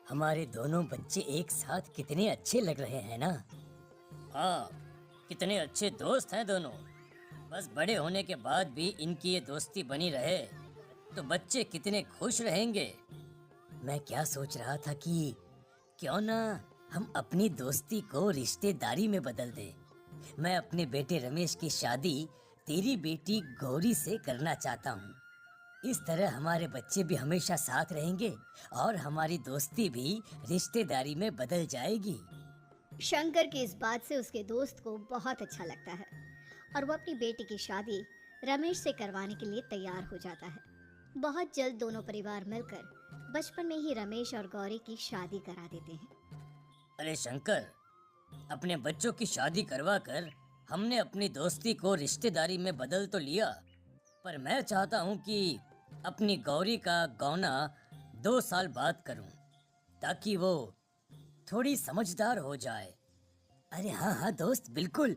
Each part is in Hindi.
हमारे दोनों बच्चे एक साथ कितने अच्छे लग रहे हैं ना। हाँ, कितने अच्छे दोस्त हैं दोनों। बस बड़े होने के बाद भी इनकी ये दोस्ती बनी रहे तो बच्चे कितने खुश रहेंगे। मैं क्या सोच रहा था कि क्यों ना हम अपनी दोस्ती को रिश्तेदारी में बदल दें। मैं अपने बेटे रमेश की शादी तेरी बेटी गौरी से करना चाहता हूँ। इस तरह हमारे बच्चे भी हमेशा साथ रहेंगे और हमारी दोस्ती भी रिश्तेदारी में बदल जाएगी। शंकर की इस बात से उसके दोस्त को बहुत अच्छा लगता है और वो अपनी बेटी की शादी रमेश से करवाने के लिए तैयार हो जाता है। बहुत जल्द दोनों परिवार मिलकर बचपन में ही रमेश और गौरी की शादी करा देते हैं। अरे शंकर, अपने बच्चों की शादी करवा कर हमने अपनी दोस्ती को रिश्तेदारी में बदल तो लिया, पर मैं चाहता हूँ कि अपनी गौरी का गौना 2 साल बाद करूँ ताकि वो थोड़ी समझदार हो जाए। अरे हाँ हाँ दोस्त, बिल्कुल,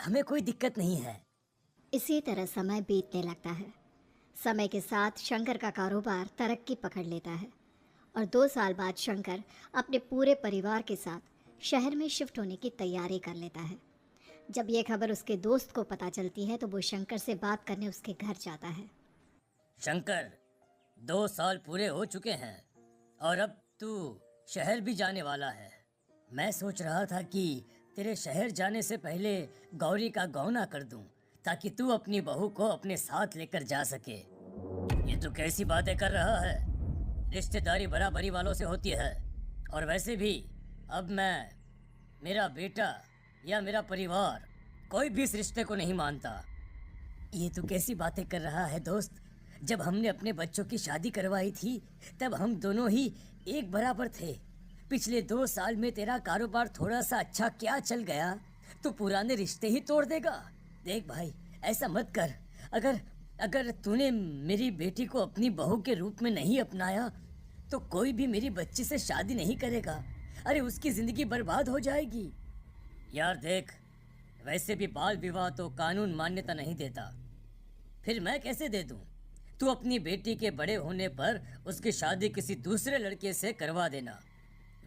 हमें कोई दिक्कत नहीं है। इसी तरह समय बीतने लगता है। समय के साथ शंकर का कारोबार तरक्की पकड़ लेता है और 2 साल बाद शंकर अपने पूरे परिवार के साथ शहर में शिफ्ट होने की तैयारी कर लेता है। जब यह खबर उसके दोस्त को पता चलती है तो वो शंकर से बात करने उसके घर जाता है। शंकर, 2 साल पूरे हो चुके हैं और अब तू शहर भी जाने वाला है। मैं सोच रहा था कि तेरे शहर जाने से पहले गौरी का गौना कर दूं ताकि तू अपनी बहू को अपने साथ लेकर जा सके। ये तू कैसी बातें कर रहा है? रिश्तेदारी बराबरी वालों से होती है और वैसे भी अब मेरा बेटा या मेरा परिवार कोई भी इस रिश्ते को नहीं मानता। ये तू कैसी बातें कर रहा है दोस्त? जब हमने अपने बच्चों की शादी करवाई थी तब हम दोनों ही एक बराबर थे। पिछले 2 साल में तेरा कारोबार थोड़ा सा अच्छा क्या चल गया तो पुराने रिश्ते ही तोड़ देगा। देख भाई, ऐसा मत कर। अगर तूने मेरी बेटी को अपनी बहू के रूप में नहीं अपनाया तो कोई भी मेरी बच्ची से शादी नहीं करेगा। अरे उसकी जिंदगी बर्बाद हो जाएगी। यार देख, वैसे भी बाल विवाह तो कानून मान्यता नहीं देता, फिर मैं कैसे दे दूं? तू अपनी बेटी के बड़े होने पर उसकी शादी किसी दूसरे लड़के से करवा देना।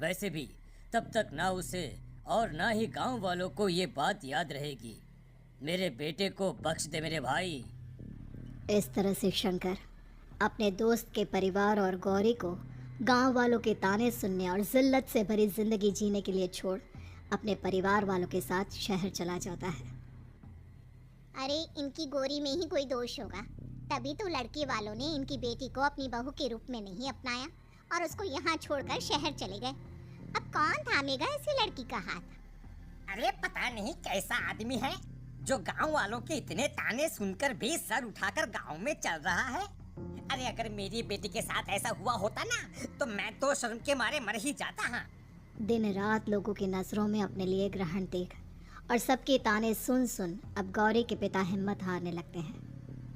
वैसे भी तब तक ना उसे और ना ही गांव वालों को ये बात याद रहेगी। मेरे बेटे को बख्श दे मेरे भाई। इस तरह से शंकर अपने दोस्त के परिवार और गौरी को गांव वालों के ताने सुनने और जिल्लत से भरी जिंदगी जीने के लिए छोड़ अपने परिवार वालों के साथ शहर चला जाता है। अरे इनकी गौरी में ही कोई दोष होगा, तभी तो लड़के वालों ने इनकी बेटी को अपनी बहू के रूप में नहीं अपनाया और उसको यहाँ छोड़कर शहर चले गए। अब कौन थामेगा ऐसी लड़की का हाथ? अरे पता नहीं कैसा आदमी है जो गांव वालों के इतने ताने सुनकर भी सर उठाकर गांव में चल रहा है। अरे अगर मेरी बेटी के साथ ऐसा हुआ होता ना तो मैं तो शर्म के मारे मर ही जाता। हाँ, दिन रात लोगों की नजरों में अपने लिए ग्रहण देख और सबके ताने सुन सुन अब गौरी के पिता हिम्मत हारने लगते हैं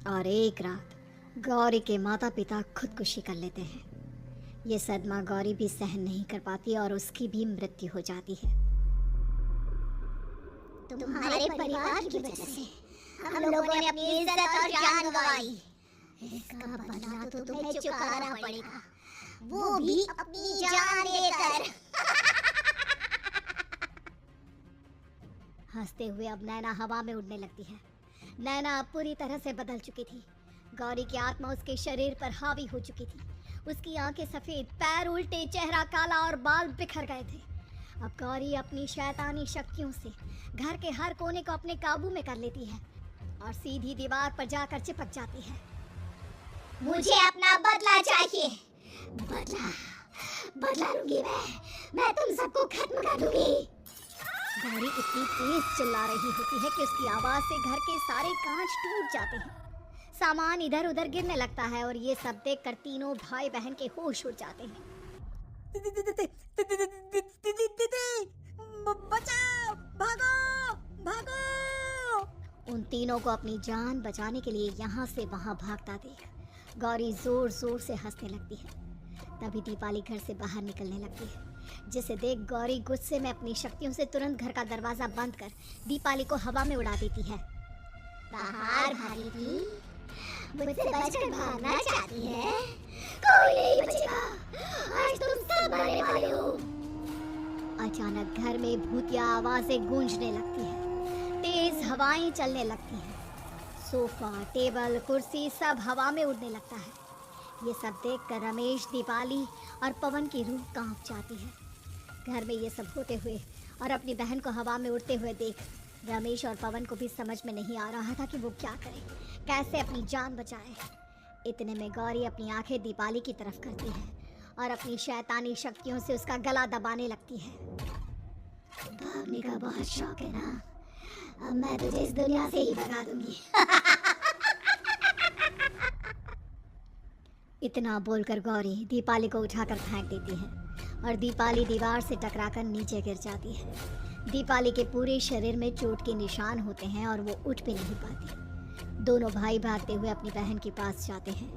और एक रात गौरी के माता पिता खुदकुशी कर लेते हैं। ये सदमा गौरी भी सहन नहीं कर पाती और उसकी भी मृत्यु हो जाती है। तुम्हारे परिवार की वजह से हम लोगों ने अपनी इज्जत और जान गंवाई। इसका बदला तो तुम्हें चुकाना पड़ेगा, वो भी अपनी जान देकर। हंसते हुए अब नैना हवा में उड़ने लगती है। नैना अब पूरी तरह से बदल चुकी थी। गौरी की आत्मा उसके शरीर पर हावी हो चुकी थी। उसकी आंखें सफेद, पैर उल्टे, चेहरा काला और बाल बिखर गए थे। अब गौरी अपनी शैतानी शक्तियों से घर के हर कोने को अपने काबू में कर लेती है और सीधी दीवार पर जाकर चिपक जाती है। मुझे अपना बदला चाहिए। बदला लूंगी मैं तुम सबको खत्म कर दूंगी। गौरी इतनी तेज चिल्ला रही होती है कि उसकी आवाज से घर के सारे कांच टूट जाते हैं। सामान इधर उधर गिरने लगता है और ये सब देखकर तीनों भाई बहन के होश उड़ जाते हैं। बचाओ, भागो भागो। उन तीनों को अपनी जान बचाने के लिए यहाँ से वहाँ भागता देख गौरी जोर जोर से हंसने लगती है। तभी दीपाली घर से बाहर निकलने लगती है, जिसे देख गौरी गुस्से में अपनी शक्तियों से तुरंत घर का दरवाजा बंद कर दीपाली को हवा में उड़ा देती है। बाहर भागी थी, मुझसे बचकर भागना चाहती है? कोई नहीं बचेगा, आज तुम सब मरने अचानक घर में भूतिया आवाजें गूंजने लगती हैं। तेज हवाएं चलने लगती हैं। सोफा, टेबल, कुर्सी सब हवा में उड़ने लगता है। ये सब देखकर रमेश, दीपाली और पवन की रूह कांप जाती है। घर में ये सब होते हुए और अपनी बहन को हवा में उड़ते हुए देख रमेश और पवन को भी समझ में नहीं आ रहा था कि वो क्या करे, कैसे अपनी जान बचाए। इतने में गौरी अपनी आंखें दीपाली की तरफ करती है और अपनी शैतानी शक्तियों से उसका गला दबाने लगती है। भागने का बहुत शौक है ना? अब मैं तुझे इस दुनिया से ही भगा दूंगी। इतना बोलकर गौरी दीपाली को उठाकर फेंक देती है और दीपाली दीवार से टकराकर नीचे गिर जाती है। दीपाली के पूरे शरीर में चोट के निशान होते हैं और वो उठ भी नहीं पाती। दोनों भाई भागते हुए अपनी बहन के पास जाते हैं।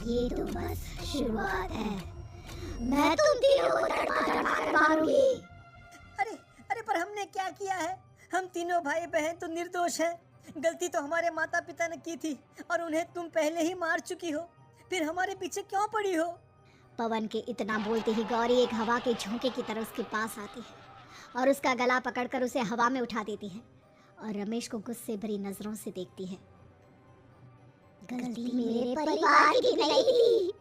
ये तो बस शुरुआत है, मैं तुम तीनों को तड़पा मारूंगी। अरे अरे, पर हमने क्या किया है? हम तीनों भाई बहन तो निर्दोष हैं। गलती तो हमारे माता पिता ने की थी और उन्हें तुम पहले ही मार चुकी हो, फिर हमारे पीछे क्यों पड़ी हो? पवन के इतना बोलते ही गौरी एक हवा के झोंके की तरह उसके पास आती है और उसका गला पकड़कर उसे हवा में उठा देती है और रमेश को गुस्से भरी नजरों से देखती है। गलती मेरे परिवार की नहीं थी,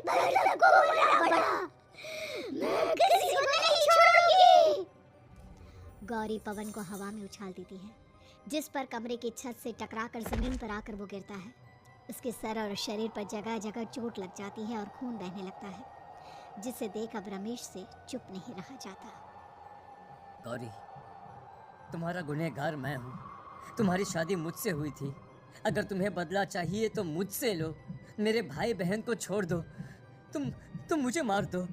बदला को लेना पड़ा। मैं किसी को नहीं छोड़ूंगी। गौरी पवन को हवा में उछाल देती है, जिस पर कमरे की छत से टकराकर जमीन पर आकर वो गिरता है। उसके सर और शरीर पर जगह जगह चोट लग जाती है और खून बहने लगता है, जिसे देख अब रमेश से चुप नहीं रहा जाता। गौरी, तुम्हारा गुनहगार मैं हूँ। तुम्हारी शादी मुझसे हुई थी। अगर तुम्हें बदला चाहिए तो मुझसे लो। मेरे भाई बहन को छोड़ दो। तुम मुझे मार दो।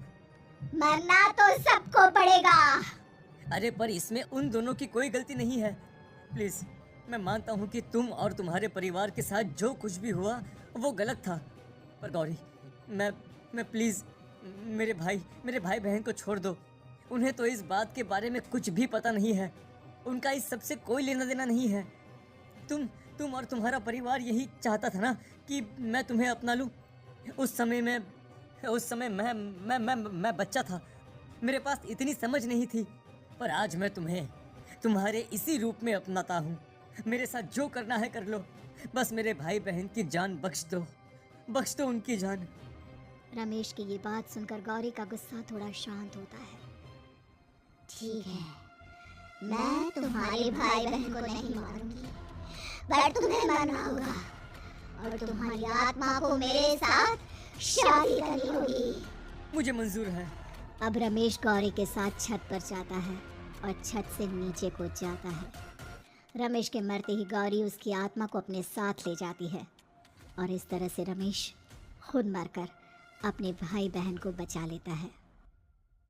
मरना तो सबको पड़ेगा। अरे पर इसमें उन दोनों की कोई गलती नहीं है। प्लीज, मैं मानता हूँ कि तुम और तुम्हारे परिवार के साथ जो कुछ भी हुआ वो गलत था, पर गौरी, मैं प्लीज मेरे भाई बहन को छोड़ दो। उन्हें तो इस बात के बारे में कुछ भी पता नहीं है। उनका इस सबसे कोई लेना देना नहीं है। तुम और तुम्हारा परिवार यही चाहता था ना कि मैं तुम्हें अपना लूं। उस समय मैं बच्चा था। मेरे पास इतनी समझ नहीं थी, पर आज मैं तुम्हें तुम्हारे इसी रूप में अपनाता हूँ। मेरे साथ जो करना है कर लो, बस मेरे भाई बहन की जान बख्श दो उनकी जान। रमेश की ये बात सुनकर गौरी का गुस्सा थोड़ा शांत होता है। ठीक है, मैं तुम्हारे भाई बहन को नहीं मारूंगी, पर तुम्हें मरना होगा और तुम्हारी आत्मा को मेरे साथ शादी करनी होगी। मुझे मंजूर है। अब रमेश गौरी के साथ छत पर जाता है और छत से नीचे कूद जाता है। रमेश के मरते ही गौरी उसकी आत्मा को अपने साथ ले जाती है और इस तरह से रमेश खुद मरकर अपने भाई बहन को बचा लेता है।